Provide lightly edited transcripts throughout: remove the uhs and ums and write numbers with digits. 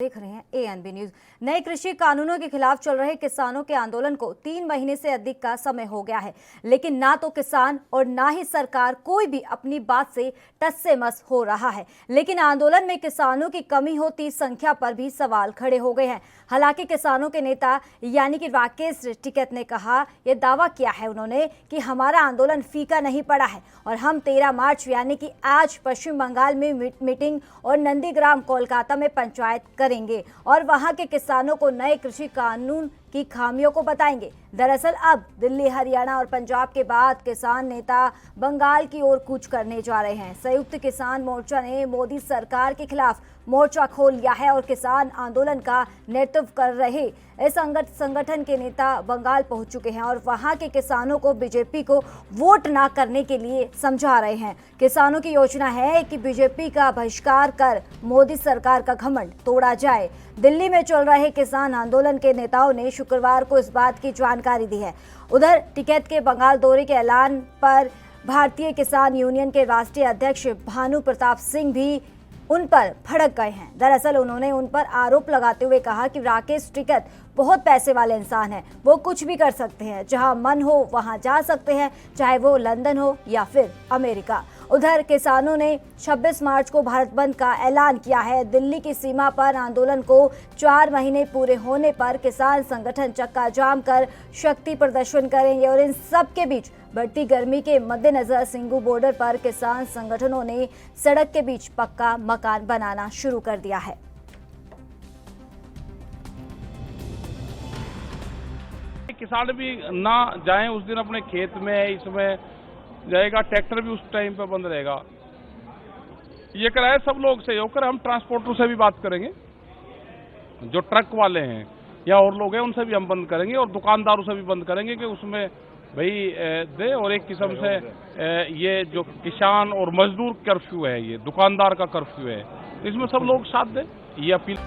देख रहे हैं एएनबी न्यूज। नए कृषि कानूनों के खिलाफ चल रहे किसानों के आंदोलन को 3 महीने से अधिक का समय हो गया है, लेकिन ना तो किसान और ना ही सरकार कोई भी अपनी बात से टस से मस हो रहा है। लेकिन आंदोलन में किसानों की कमी होती संख्या पर भी सवाल खड़े हो गए हैं। हालांकि किसानों के नेता यानी कि राकेश टिकैत ने कहा, यह दावा किया है उन्होंने कि हमारा आंदोलन फीका नहीं पड़ा है और हम 13 मार्च यानी कि आज पश्चिम बंगाल में मीटिंग और नंदीग्राम कोलकाता में पंचायत करेंगे और वहां के किसानों को नए कृषि कानून की खामियों को बताएंगे। दरअसल अब दिल्ली, हरियाणा और पंजाब के बाद किसान नेता बंगाल की ओर कूच करने जा रहे हैं। संयुक्त किसान मोर्चा ने मोदी सरकार के खिलाफ मोर्चा खोल लिया है और किसान आंदोलन का नेतृत्व कर रहे इस संगठन के नेता बंगाल पहुंच चुके हैं और वहां के किसानों को बीजेपी को वोट ना करने के लिए समझा रहे हैं। किसानों की योजना है कि बीजेपी का बहिष्कार कर मोदी सरकार का घमंड तोड़ा जाए। दिल्ली में चल रहे किसान आंदोलन के नेताओं ने शुक्रवार को इस बात की जानकारी दी है। उधर टिकैत के बंगाल दौरे के ऐलान पर भारतीय किसान यूनियन के राष्ट्रीय अध्यक्ष भानु प्रताप सिंह भी उन पर भड़क गए हैं। दरअसल उन्होंने उन पर आरोप लगाते हुए कहा कि राकेश टिकैत बहुत पैसे वाले इंसान हैं, वो कुछ भी कर सकते हैं, जहां मन हो वहां जा सकते हैं, चाहे वो लंदन हो या फिर अमेरिका। उधर किसानों ने 26 मार्च को भारत बंद का ऐलान किया है। दिल्ली की सीमा पर आंदोलन को 4 महीने पूरे होने पर किसान संगठन चक्का जाम कर शक्ति प्रदर्शन करेंगे और इन सब के बीच बढ़ती गर्मी के मद्देनजर सिंगू बॉर्डर पर किसान संगठनों ने सड़क के बीच पक्का मकान बनाना शुरू कर दिया है। किसान भी ना जाएं उस दिन अपने खेत में, इसमें जाएगा ट्रैक्टर भी उस टाइम पे बंद रहेगा। ये कराए सब लोग सहयोग कर, हम ट्रांसपोर्टर से भी बात करेंगे, जो ट्रक वाले हैं या और लोग हैं उनसे भी हम बंद करेंगे और दुकानदारों से भी बंद करेंगे कि उसमें भाई दे। और एक किस्म से ये जो किसान और मजदूर कर्फ्यू है, ये दुकानदार का कर्फ्यू है, इसमें सब लोग साथ दें, ये अपील।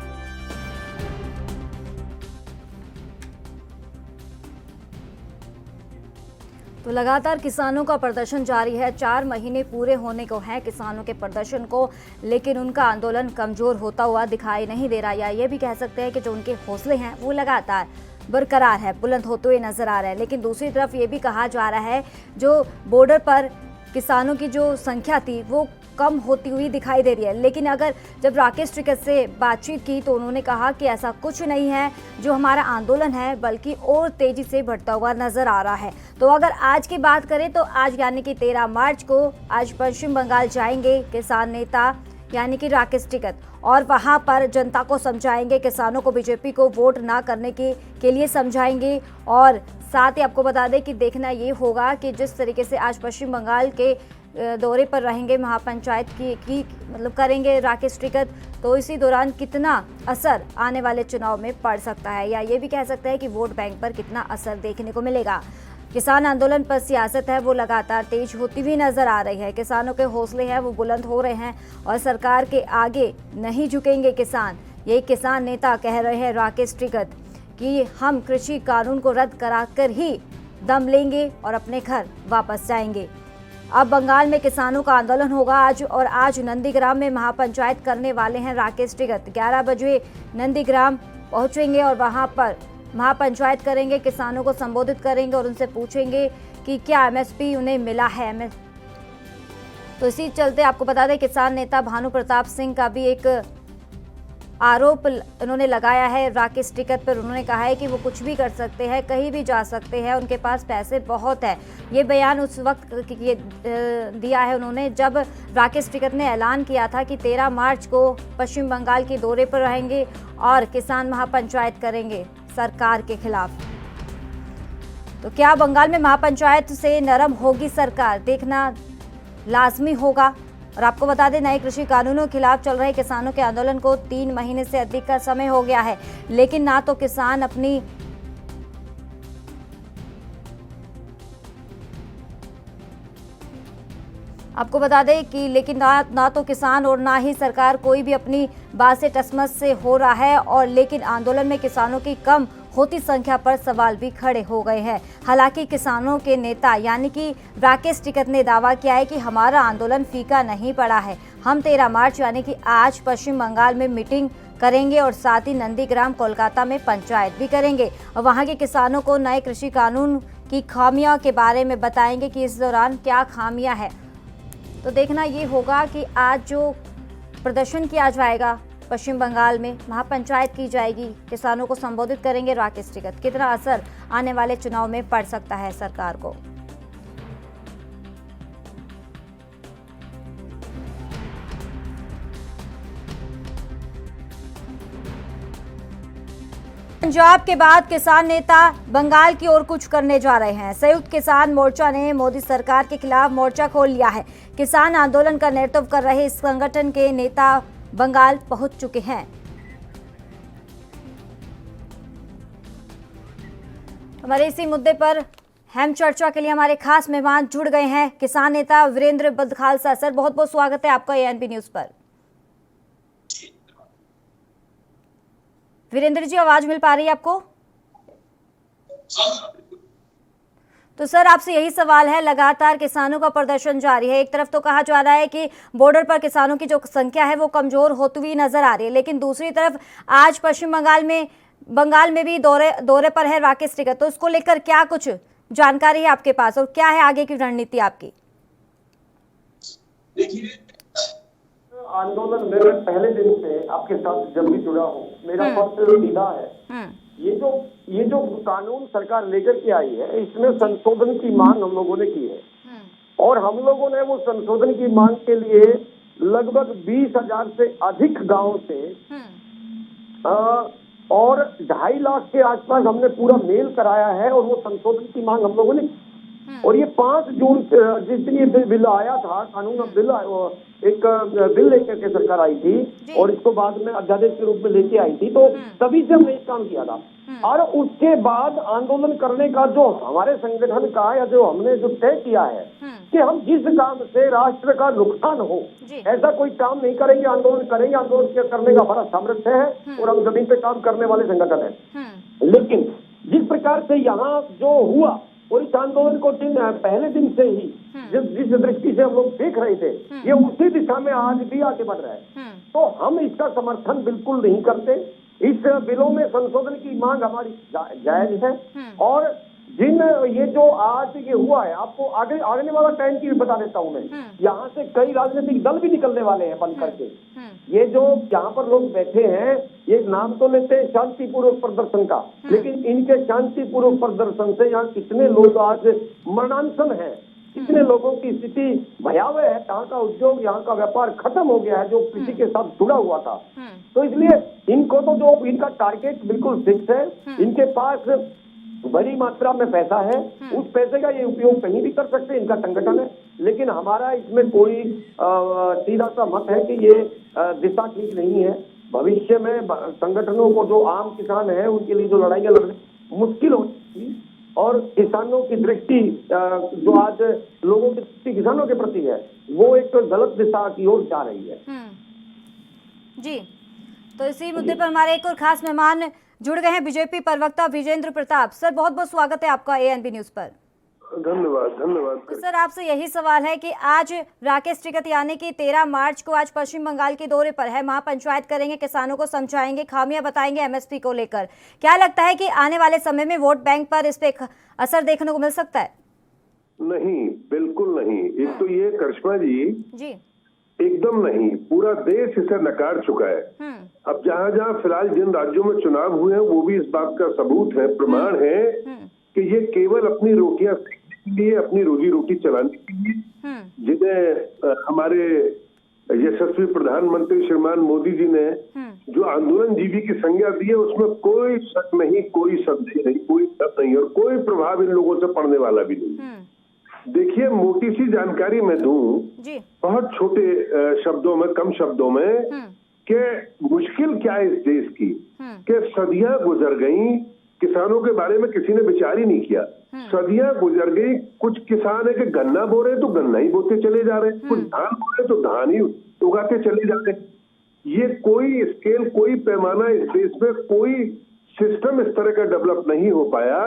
तो लगातार किसानों का प्रदर्शन जारी है। 4 महीने पूरे होने को हैं किसानों के प्रदर्शन को, लेकिन उनका आंदोलन कमजोर होता हुआ दिखाई नहीं दे रहा। या ये भी कह सकते हैं कि जो उनके हौसले हैं वो लगातार बरकरार है, बुलंद होते हुए नजर आ रहे हैं। लेकिन दूसरी तरफ ये भी कहा जा रहा है जो बॉर्डर पर किसानों की जो संख्या थी वो कम होती हुई दिखाई दे रही है। लेकिन अगर जब राकेश टिकैत से बातचीत की तो उन्होंने कहा कि ऐसा कुछ नहीं है, जो हमारा आंदोलन है बल्कि और तेजी से बढ़ता हुआ नजर आ रहा है। तो अगर आज की बात करें तो आज यानी कि 13 मार्च को आज पश्चिम बंगाल जाएंगे किसान नेता यानी कि राकेश टिकैत और वहां पर जनता को समझाएंगे, किसानों को बीजेपी को वोट ना करने के लिए समझाएंगे। और साथ ही आपको बता दें कि देखना ये होगा कि जिस तरीके से आज पश्चिम बंगाल के दौरे पर रहेंगे, महापंचायत की मतलब करेंगे राकेश टिकैत, तो इसी दौरान कितना असर आने वाले चुनाव में पड़ सकता है, या ये भी कह सकते हैं कि वोट बैंक पर कितना असर देखने को मिलेगा। किसान आंदोलन पर सियासत है वो लगातार तेज होती हुई नजर आ रही है। किसानों के हौसले हैं वो बुलंद हो रहे हैं और सरकार के आगे नहीं झुकेंगे किसान। यही किसान नेता कह रहे हैं राकेश टिकैत कि हम कृषि कानून को रद्द कराकर ही दम लेंगे और अपने घर वापस जाएंगे। अब बंगाल में किसानों का आंदोलन होगा आज, और आज नंदीग्राम में महापंचायत करने वाले हैं राकेश टिकैत। 11 बजे नंदीग्राम पहुंचेंगे और वहां पर महापंचायत करेंगे, किसानों को संबोधित करेंगे और उनसे पूछेंगे कि क्या एमएसपी उन्हें मिला है। तो इसी चलते आपको बता दें किसान नेता भानु प्रताप सिंह का भी एक आरोप उन्होंने लगाया है राकेश टिकैत पर। उन्होंने कहा है कि वो कुछ भी कर सकते हैं, कहीं भी जा सकते हैं, उनके पास पैसे बहुत है। ये बयान उस वक्त दिया है उन्होंने जब राकेश टिकैत ने ऐलान किया था कि 13 मार्च को पश्चिम बंगाल के दौरे पर रहेंगे और किसान महापंचायत करेंगे सरकार के खिलाफ। तो क्या बंगाल में महापंचायत से नरम होगी सरकार, देखना लाजमी होगा। और आपको बता दें नए कृषि कानूनों के खिलाफ चल रहे किसानों के आंदोलन को 3 महीने से अधिक का समय हो गया है, लेकिन ना तो किसान अपनी आपको बता दें कि लेकिन ना तो किसान और ना ही सरकार कोई भी अपनी बात से टसमस से हो रहा है। और लेकिन आंदोलन में किसानों की कम होती संख्या पर सवाल भी खड़े हो गए हैं। हालांकि किसानों के नेता यानी कि राकेश टिकैत ने दावा किया है कि हमारा आंदोलन फीका नहीं पड़ा है। हम 13 मार्च यानी कि आज पश्चिम बंगाल में मीटिंग करेंगे और साथ ही नंदीग्राम कोलकाता में पंचायत भी करेंगे और वहां के किसानों को नए कृषि कानून की खामियों के बारे में बताएंगे कि इस दौरान क्या खामियां है। तो देखना ये होगा कि आज जो प्रदर्शन किया जाएगा पश्चिम बंगाल में, महापंचायत की जाएगी, किसानों को संबोधित करेंगे राकेश टिकैत, कितना असर आने वाले चुनाव में पड़ सकता है सरकार को। पंजाब के बाद किसान नेता बंगाल की ओर कुछ करने जा रहे हैं। संयुक्त किसान मोर्चा ने मोदी सरकार के खिलाफ मोर्चा खोल लिया है। किसान आंदोलन का नेतृत्व कर रहे इस संगठन के नेता बंगाल पहुंच चुके हैं। हमारे इसी मुद्दे पर अहम चर्चा के लिए हमारे खास मेहमान जुड़ गए हैं, किसान नेता वीरेंद्र बदखालसा। सर, बहुत बहुत स्वागत है आपका एएनपी न्यूज पर। वीरेंद्र जी, आवाज मिल पा रही है आपको? तो सर, आपसे यही सवाल है, लगातार किसानों का प्रदर्शन जारी है। एक तरफ तो कहा जा रहा है कि बॉर्डर पर किसानों की जो संख्या है वो कमजोर होती हुई नजर आ रही है, लेकिन दूसरी तरफ आज पश्चिम बंगाल में भी दौरे पर है राकेश टिकैत। तो इसको लेकर क्या कुछ जानकारी है आपके पास और क्या है आगे की रणनीति आपकी? देखिए, आंदोलन मेरे पहले दिन से आपके साथ जब भी जुड़ा हूँ, मेरा फर्स्ट सीधा है। ये जो कानून सरकार लेकर के आई है, इसमें संशोधन की मांग हम लोगों ने की है और हम लोगों ने वो संशोधन की मांग के लिए लगभग 20,000 से अधिक गांव से और 2.5 लाख के आसपास हमने पूरा मेल कराया है और वो संशोधन की मांग हम लोगों ने। और ये 5 जून जिस दिन ये बिल आया था, कानून बिल एक बिल लेकर के सरकार आई थी और इसको बाद में अध्यादेश के रूप में लेके आई थी, तो तभी से हमने काम किया था। और उसके बाद आंदोलन करने का जो हमारे संगठन का या जो हमने जो तय किया है कि हम जिस काम से राष्ट्र का नुकसान हो ऐसा कोई काम नहीं करेंगे, आंदोलन करेंगे। आंदोलन करने का बड़ा सामर्थ्य है और हम जमीन पे काम करने वाले संगठन है। लेकिन जिस प्रकार से यहाँ जो हुआ और इस आंदोलन को पहले दिन से ही जिस दृष्टि से हम लोग देख रहे थे, ये उसी दिशा में आज भी आगे बढ़ रहा है। तो हम इसका समर्थन बिल्कुल नहीं करते। इस बिलों में संशोधन की मांग हमारी जायज है और जिन ये जो आज ये हुआ है, आपको आने वाला टाइम की बता देता हूँ मैं। यहाँ से कई राजनीतिक दल भी निकलने वाले हैं बन करके। ये जो यहाँ पर लोग बैठे हैं, ये नाम तो लेते हैं शांतिपूर्वक प्रदर्शन का, लेकिन इनके शांतिपूर्वक प्रदर्शन से यहाँ कितने लोग आज मरणांसन है, कितने लोगों की स्थिति भयावह है। यहाँ का उद्योग, यहाँ का व्यापार खत्म हो गया है जो कृषि के साथ जुड़ा हुआ था। तो इसलिए इनको तो जो इनका टारगेट बिल्कुल फिक्स है, इनके पास बड़ी मात्रा में पैसा है, उस पैसे का ये उपयोग कहीं भी कर सकते हैं, इनका संगठन है। लेकिन हमारा इसमें कोई सीधा सा मत है कि ये दिशा ठीक नहीं है। भविष्य में संगठनों को जो आम किसान है उनके लिए जो लड़ाइयाँ लड़नी मुश्किल होगी और किसानों की दृष्टि जो आज लोगों की दृष्टि किसानों के प्रति है वो एक गलत दिशा की ओर जा रही है। जी, तो इसी मुद्दे पर हमारे एक और खास मेहमान जुड़ गए हैं, बीजेपी प्रवक्ता विजेंद्र प्रताप। सर, बहुत बहुत स्वागत है आपका एएनपी न्यूज पर। धन्यवाद। तो सर, आपसे यही सवाल है कि आज राकेश टिकैत यानी कि 13 मार्च को आज पश्चिम बंगाल के दौरे पर है, महापंचायत करेंगे, किसानों को समझाएंगे, खामियां बताएंगे एमएसपी को लेकर। क्या लगता है कि आने वाले समय में वोट बैंक पर इस पे असर देखने को मिल सकता है? नहीं, बिल्कुल नहीं। एक तो ये करिश्मा जी एकदम नहीं, पूरा देश इसे नकार चुका है। अब जहाँ फिलहाल जिन राज्यों में चुनाव हुए हैं वो भी इस बात का सबूत है, प्रमाण है कि ये केवल अपनी रोटियां सेकने के लिए, अपनी रोजी रोटी चलाने के लिए, जिन्हें हमारे यशस्वी प्रधानमंत्री श्रीमान मोदी जी ने जो आंदोलन जीवी की संज्ञा दी है उसमें कोई शक नहीं, कोई संदेह नहीं, कोई डर नहीं और कोई प्रभाव इन लोगों से पड़ने वाला भी नहीं। देखिए, मोटी सी जानकारी मैं दूं बहुत छोटे शब्दों में, कम शब्दों में, कि मुश्किल क्या है इस देश की कि सदियां गुजर गई, किसानों के बारे में किसी ने विचार ही नहीं किया। सदियां गुजर गई, कुछ किसान है कि गन्ना बो रहे तो गन्ना ही बोते चले जा रहे, कुछ धान बो रहे तो धान ही उगाते चले जा रहे। ये कोई स्केल, कोई पैमाना इस देश में, कोई सिस्टम इस तरह का डेवलप नहीं हो पाया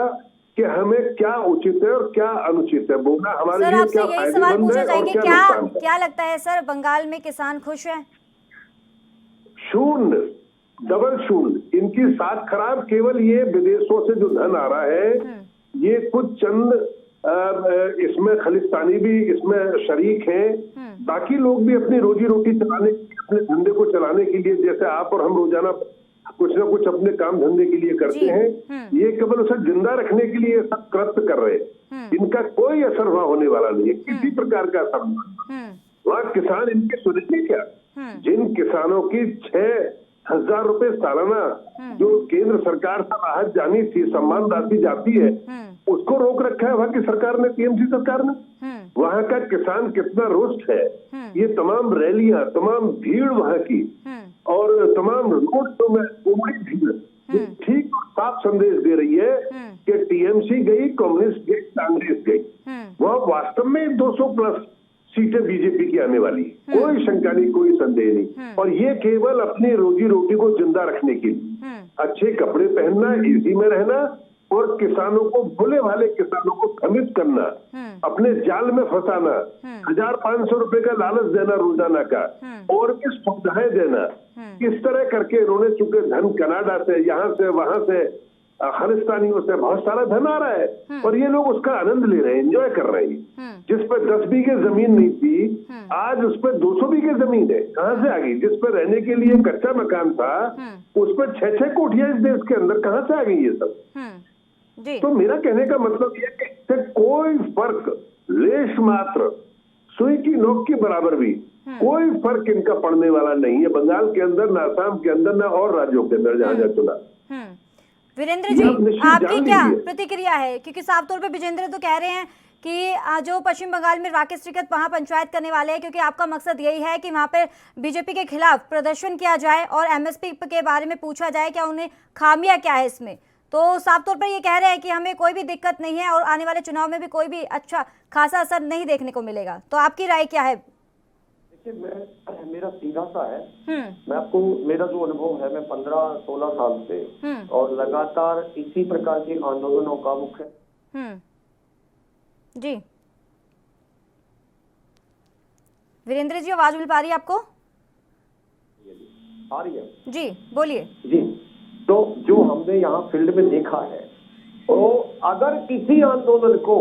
कि हमें क्या उचित है और क्या अनुचित है बोलना हमारे लिए क्या फायदेमंद है और क्या नुकसान है। क्या लगता है सर, बंगाल में किसान खुश है? शून्य। डबल शून्य, इनकी साख खराब। केवल ये विदेशों से जो धन आ रहा है, ये कुछ चंद इसमें खलिस्तानी भी इसमें शरीक हैं। बाकी लोग भी अपनी रोजी रोटी चलाने, अपने धंधे को चलाने के लिए, जैसे आप और हम रोजाना कुछ ना कुछ अपने काम धंधे के लिए करते हैं, ये केवल उसे जिंदा रखने के लिए सब कृत्य कर रहे हैं। इनका कोई असर वहां होने वाला नहीं है, किसी प्रकार का असर नहीं। वहाँ किसान इनके सुनेंगे क्या? जिन किसानों की 6,000 रुपए सालाना जो केंद्र सरकार से राहत जानी थी, सम्मान राशि जाती है, उसको रोक रखा है वहाँ की सरकार ने, टीएमसी सरकार ने। वहाँ का किसान कितना रुष्ट है। ये तमाम रैलियां, तमाम भीड़ वहाँ की और तमाम रोड में उमड़ी भीड़ ठीक और साफ संदेश दे रही है कि टीएमसी गई, कम्युनिस्ट गई, कांग्रेस गई, वहाँ वास्तव में 200 प्लस सीटें बीजेपी की आने वाली है। कोई शंका नहीं, कोई संदेह नहीं। और ये केवल अपनी रोजी रोटी को जिंदा रखने के लिए, अच्छे कपड़े पहनना, एसी में रहना और किसानों को, भोले भाले किसानों को भ्रमित करना, अपने जाल में फंसाना, 1,500 रुपए का लालच देना रोजाना का और भी सुविधाएं देना, इस तरह करके इन्होंने, चूंकि धन कनाडा से, यहाँ से, वहां से, खालिस्तानियों से बहुत सारा धन आ रहा है और ये लोग उसका आनंद ले रहे हैं, एंजॉय कर रहे हैं। जिस पर 10 बीघे जमीन नहीं थी, आज उस पर 200 बीघे जमीन है। कहाँ से आ गई? जिस पर रहने के लिए कच्चा मकान था, उस पर 6-6 कोठियां इस देश के अंदर कहाँ से आ गई ये सब? तो मेरा कहने का मतलब ये है कि इससे कोई फर्क, लेश मात्र, सुई की नोक के बराबर भी कोई फर्क इनका पड़ने वाला नहीं है, बंगाल के अंदर, न असम के अंदर, न और राज्यों के अंदर जहां जहां चुना। वीरेंद्र जी, आपकी क्या प्रतिक्रिया है? क्योंकि साफ तौर पे विजेंद्र तो कह रहे हैं कि जो पश्चिम बंगाल में राकेश टिकैत वहां पंचायत करने वाले हैं, क्योंकि आपका मकसद यही है कि वहां पे बीजेपी के खिलाफ प्रदर्शन किया जाए और एमएसपी के बारे में पूछा जाए क्या उन्हें खामियां क्या है इसमें। तो साफ तौर पर ये कह रहे हैं कि हमें कोई भी दिक्कत नहीं है और आने वाले चुनाव में भी कोई भी अच्छा खासा असर नहीं देखने को मिलेगा। तो आपकी राय क्या है? मेरा सीधा सा है, मैं आपको, मेरा जो अनुभव है, मैं 15-16 साल से और लगातार इसी प्रकार के आंदोलनों का मुख्य जी। वीरेंद्र जी, आवाज मिल पा रही है आपको? आ रही है जी, बोलिए जी। तो जो हमने यहाँ फील्ड में देखा है, तो अगर किसी आंदोलन को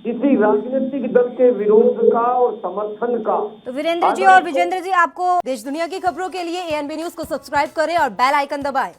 किसी राजनीतिक दल के विरोध का और समर्थन का, तो वीरेंद्र जी और विजेंद्र जी, आपको देश दुनिया की खबरों के लिए ANB न्यूज को सब्सक्राइब करें और बेल आइकन दबाएं।